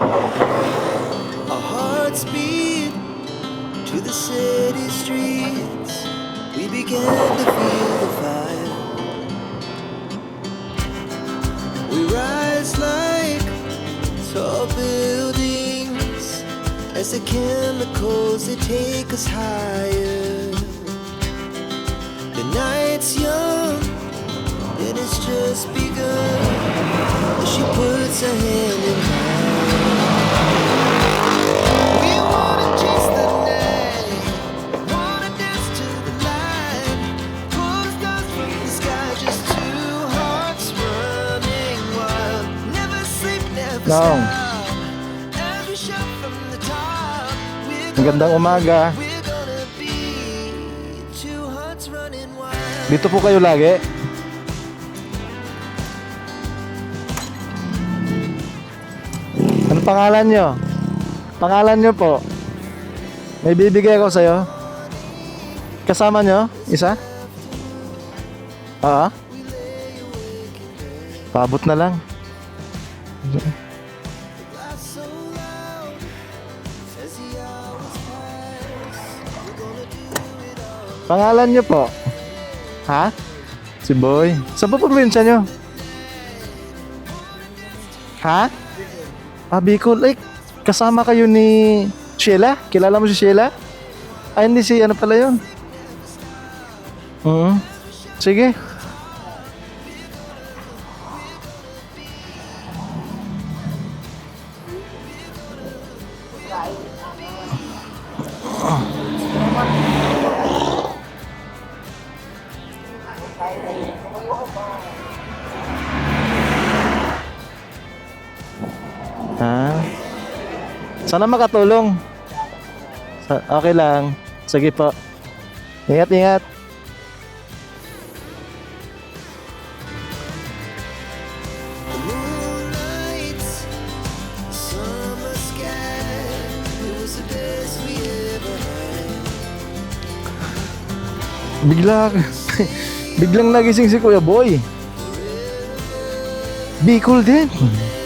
Our hearts beat to the city streets. We began to feel the fire. We rise like tall buildings as the chemicals they take us higher. The night's young and it's just begun as she puts her hand in mine. We wanna chase the night, wanna dance to the light, pull the stars from the sky, just two hearts running wild. Never sleep, never Nong, stop. Every shot from the top. magandang umaga. We're gonna be two hearts running wild. Dito po kayo lagi? Ano pangalan nyo? Pangalan nyo po. May bibigay ako sa'yo. Kasama nyo? Isa? Oo? Paabot na lang. Pangalan nyo po? Ha? Si Boy. Saan po probinsya nyo? Ha? Ah, Bicol. Like, kasama kayo ni Sheila? Kilala mo si Sheila? Ay, hindi si ano pala yun? Sige. Ha? Sana makatulong. Okay lang. Sige po. Ingat, ingat. The moonlight, summer sky, it was the best we ever had. Biglang nagising si Kuya Boy. Bicol din.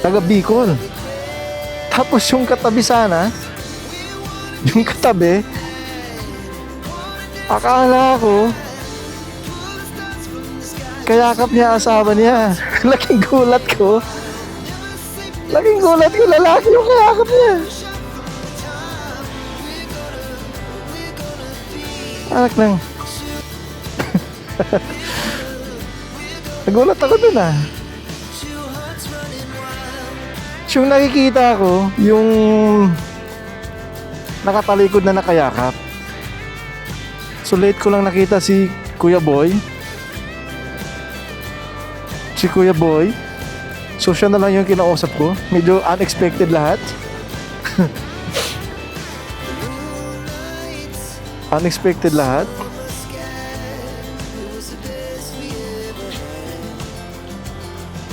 Taga Bicol. Tapos yung katabi sana, yung katabi, akala ko, kayakap niya asawa niya. Laking gulat ko. Lalaki yung kayakap niya. Anak nang. Nagulat ako dun ah. Yung nakikita ko, yung nakatalikod na nakayakap. So late ko lang nakita si Kuya Boy. So siya na lang yung kinausap ko. Medyo unexpected lahat. Unexpected lahat.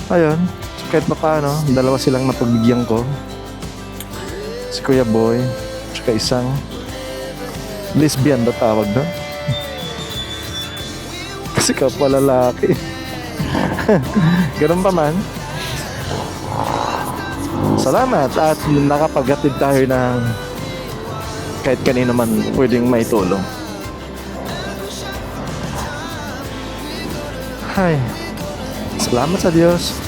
Ayun. Kahit pa paano, dalawa silang napagbigyan ko. Si Kuya Boy, tsaka isang lesbian ba tawag doon? Kasi kapwa lalaki. Ganun pa man. Salamat at nakapaghatid tayo ng kahit kanino man pwedeng may tulong. Hay, salamat sa Diyos.